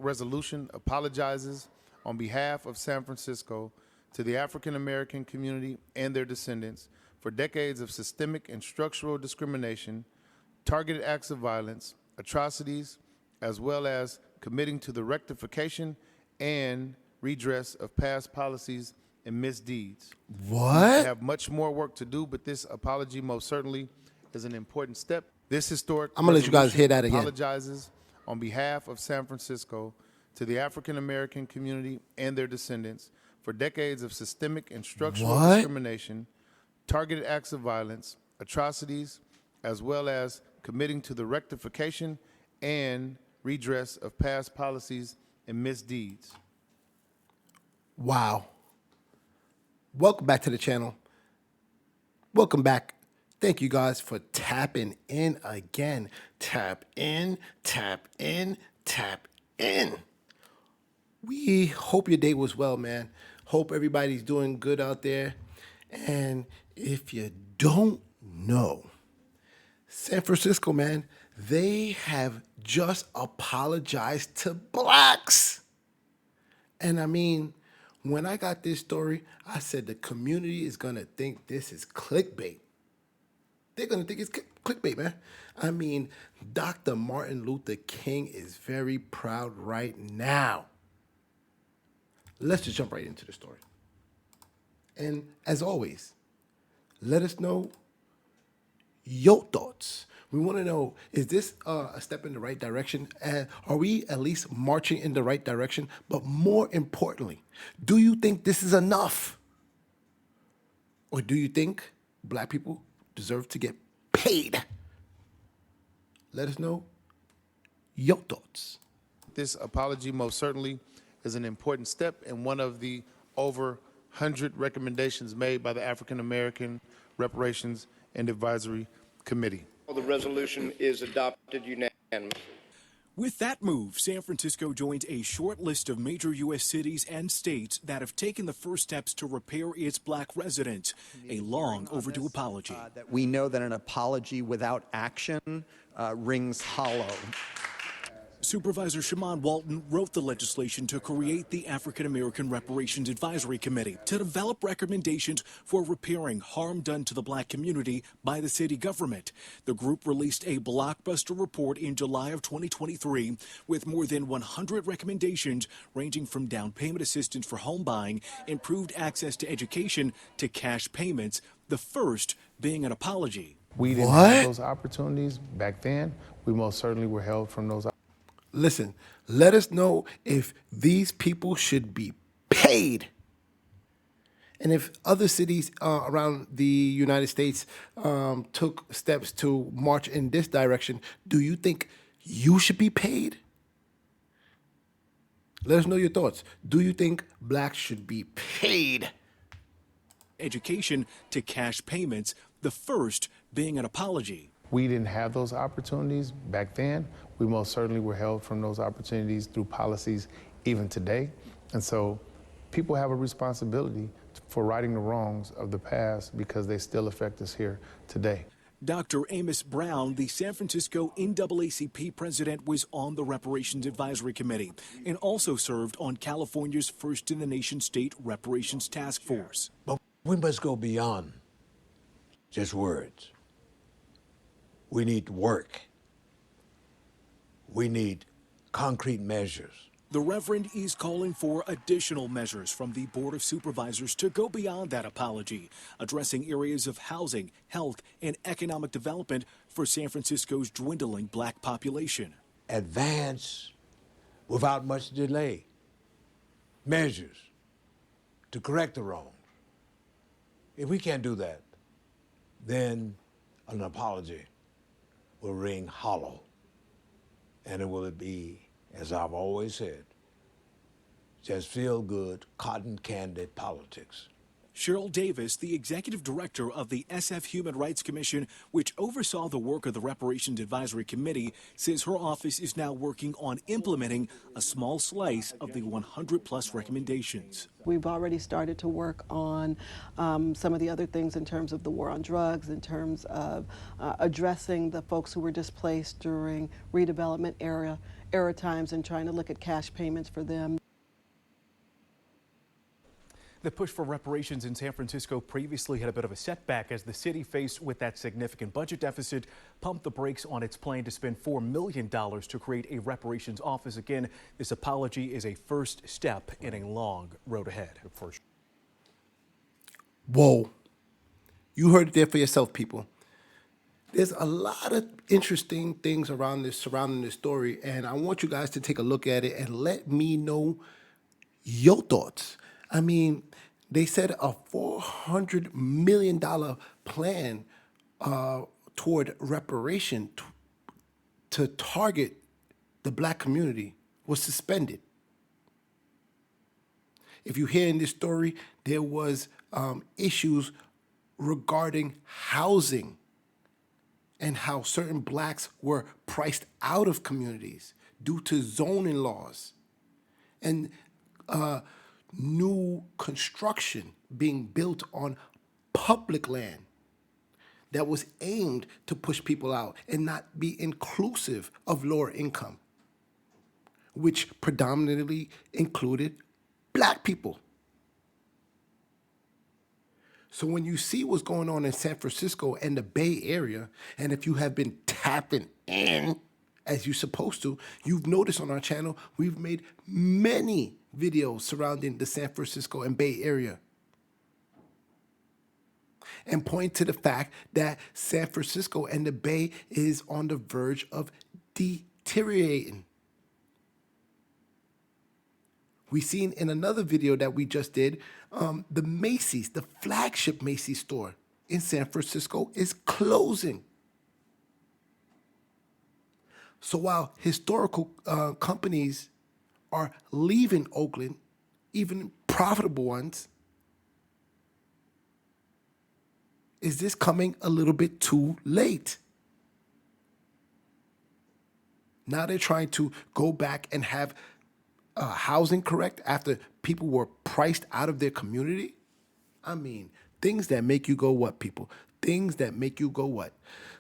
resolution apologizes on behalf of San Francisco to the African American community and their descendants for decades of systemic and structural discrimination, targeted acts of violence, atrocities, as well as committing to the rectification and redress of past policies and misdeeds. What? We have much more work to do, but this apology most certainly is an important step. This historic I'm gonna let you guys hear that again. apologizes on behalf of San Francisco to the African American community and their descendants for decades of systemic and structural discrimination, targeted acts of violence, atrocities, as well as committing to the rectification and redress of past policies and misdeeds. Wow. Welcome back to the channel. Welcome back. Thank you guys for tapping in again. Tap in, tap in, tap in. We hope your day was well, man. Hope everybody's doing good out there. And if you don't know, San Francisco, man, they have just apologized to blacks. And I mean, when I got this story, I said the community is going to think this is clickbait. They're going to think it's clickbait, man. I mean, Dr. Martin Luther King is very proud right now. Let's just jump right into the story. And as always, let us know your thoughts. We want to know, is this a step in the right direction? And are we at least marching in the right direction? But more importantly, do you think this is enough? Or do you think black people deserve to get paid? Let us know your thoughts. This apology most certainly is an important step and one of the over 100 recommendations made by the African American Reparations and Advisory Committee. The resolution is adopted unanimously. With that move, San Francisco joins a short list of major U.S. cities and states that have taken the first steps to repair its black residents, a long overdue apology. We know that an apology without action rings hollow. Supervisor Shaman Walton wrote the legislation to create the African American Reparations Advisory Committee to develop recommendations for repairing harm done to the black community by the city government. The group released a blockbuster report in July of 2023 with more than 100 recommendations ranging from down payment assistance for home buying, improved access to education, to cash payments, the first being an apology. We didn't have those opportunities back then. We most certainly were held from those opportunities. Listen, let us know if these people should be paid. And if other cities around the United States took steps to march in this direction, do you think you should be paid? Let us know your thoughts. Do you think blacks should be paid? Education to cash payments, the first being an apology. We didn't have those opportunities back then. We most certainly were held from those opportunities through policies even today. And so people have a responsibility for righting the wrongs of the past because they still affect us here today. Dr. Amos Brown, the San Francisco NAACP president, was on the Reparations Advisory Committee and also served on California's first-in-the-nation state reparations task force. But we must go beyond just words. We need work. We need concrete measures. The Reverend is calling for additional measures from the Board of Supervisors to go beyond that apology, addressing areas of housing, health, and economic development for San Francisco's dwindling black population. Advance without much delay measures to correct the wrongs. If we can't do that, then an apology will ring hollow. And it will be, as I've always said, just feel-good, cotton-candy politics. Cheryl Davis, the executive director of the SF Human Rights Commission, which oversaw the work of the Reparations Advisory Committee, says her office is now working on implementing a small slice of the 100-plus recommendations. We've already started to work on some of the other things in terms of the war on drugs, in terms of addressing the folks who were displaced during redevelopment error times and trying to look at cash payments for them. The push for reparations in San Francisco previously had a bit of a setback as the city, faced with that significant budget deficit, pumped the brakes on its plan to spend $4 million to create a reparations office. Again, this apology is a first step in a long road ahead. Whoa. You heard it there for yourself, people. There's a lot of interesting things surrounding this story, and I want you guys to take a look at it and let me know your thoughts. I mean, they said a $400 million plan toward reparation to target the black community was suspended. If you hear in this story, there was issues regarding housing and how certain blacks were priced out of communities due to zoning laws and new construction being built on public land that was aimed to push people out and not be inclusive of lower income, which predominantly included black people. So when you see what's going on in San Francisco and the Bay Area, and if you have been tapping in as you're supposed to, you've noticed on our channel, we've made many videos surrounding the San Francisco and Bay Area and point to the fact that San Francisco and the Bay is on the verge of deteriorating. We seen in another video that we just did, the Macy's, the flagship Macy's store in San Francisco is closing. So while historical companies are leaving Oakland, even profitable ones, is this coming a little bit too late? Now they're trying to go back and have housing correct after people were priced out of their community? I mean, things that make you go what, people? Things that make you go what?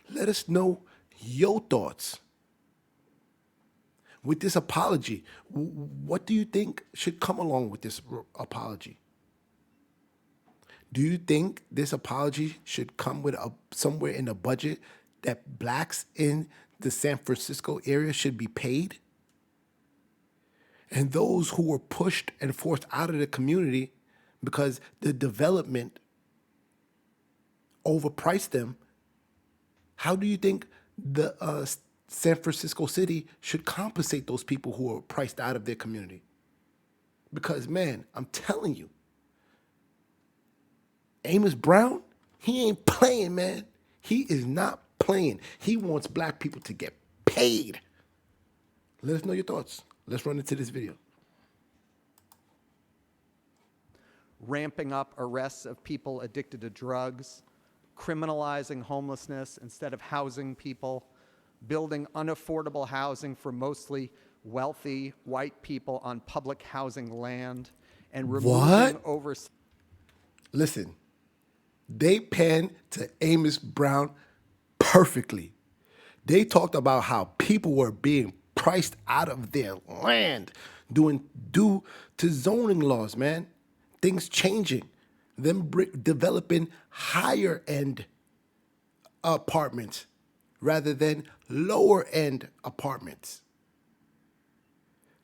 Let us know your thoughts. With this apology, what do you think should come along with this apology? Do you think this apology should come with somewhere in the budget that blacks in the San Francisco area should be paid? And those who were pushed and forced out of the community because the development overpriced them, how do you think the San Francisco city should compensate those people who are priced out of their community? Because, man, I'm telling you, Amos Brown, he ain't playing, man. He is not playing. He wants black people to get paid. Let us know your thoughts. Let's run into this video. Ramping up arrests of people addicted to drugs, criminalizing homelessness instead of housing people, building unaffordable housing for mostly wealthy white people on public housing land, and removing oversight. Listen, they panned to Amos Brown perfectly. They talked about how people were being priced out of their land due to zoning laws, man. Things changing, them developing higher end apartments rather than lower end apartments.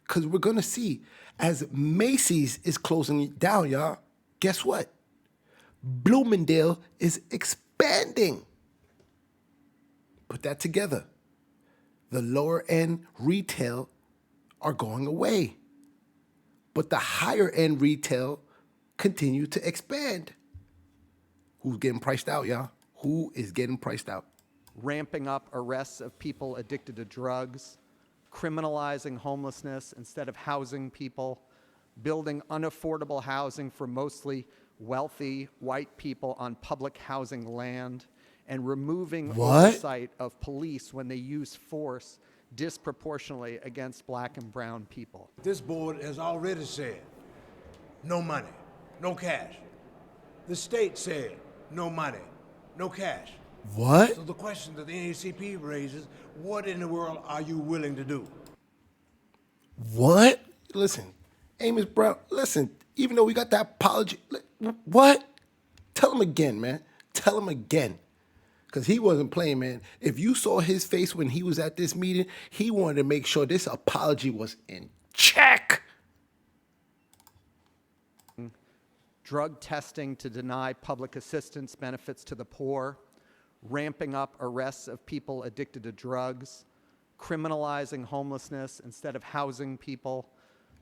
Because we're going to see, as Macy's is closing down, y'all, guess what? Bloomingdale is expanding. Put that together. The lower end retail are going away, but the higher end retail continue to expand. Who's getting priced out, y'all? Who is getting priced out? Ramping up arrests of people addicted to drugs, criminalizing homelessness instead of housing people, building unaffordable housing for mostly wealthy white people on public housing land, and removing oversight of police when they use force disproportionately against black and brown people. This board has already said no money, no cash. The state said no money, no cash. What? So the question that the NAACP raises, what in the world are you willing to do? What? Listen, Amos Brown, listen, even though we got that apology, what? Tell him again, man. Tell him again. Because he wasn't playing, man. If you saw his face when he was at this meeting, he wanted to make sure this apology was in check. Drug testing to deny public assistance benefits to the poor, ramping up arrests of people addicted to drugs, criminalizing homelessness instead of housing people,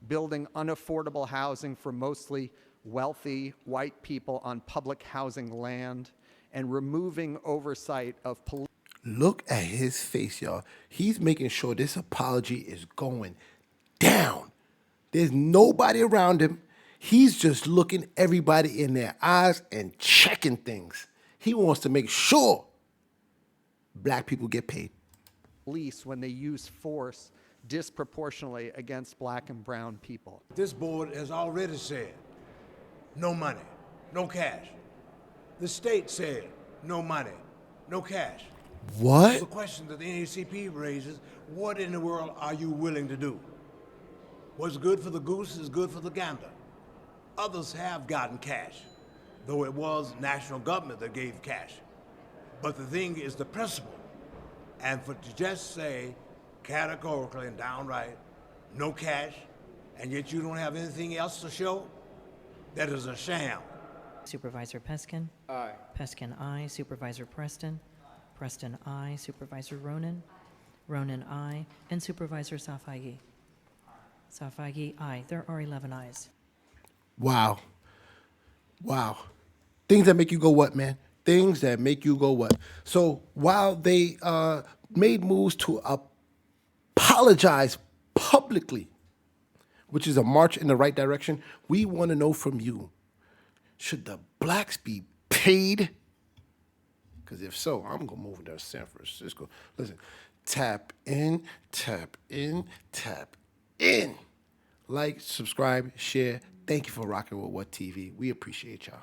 building unaffordable housing for mostly wealthy white people on public housing land, and removing oversight of police. Look at his face, y'all. He's making sure this apology is going down. There's nobody around him. He's just looking everybody in their eyes and checking things. He wants to make sure black people get paid. Police when they use force disproportionately against black and brown people. This board has already said no money, no cash. The state said no money, no cash. What? The question that the NAACP raises, what in the world are you willing to do? What's good for the goose is good for the gander. Others have gotten cash, though it was national government that gave cash. But the thing is the principle. And to just say categorically and downright, no cash, and yet you don't have anything else to show, that is a sham. Supervisor Peskin. Aye. Peskin, aye. Supervisor Preston. Preston, aye. Supervisor Ronan. Ronan, aye. And Supervisor Safagi. Safagi, aye. There are 11 ayes. Wow. Wow. Things that make you go what, man? Things that make you go what? So while they made moves to apologize publicly, which is a march in the right direction, we want to know from you, should the blacks be paid? Because if so, I'm going to move to San Francisco. Listen, tap in, tap in, tap in. Like, subscribe, share. Thank you for rocking with WHAAT TV. We appreciate y'all.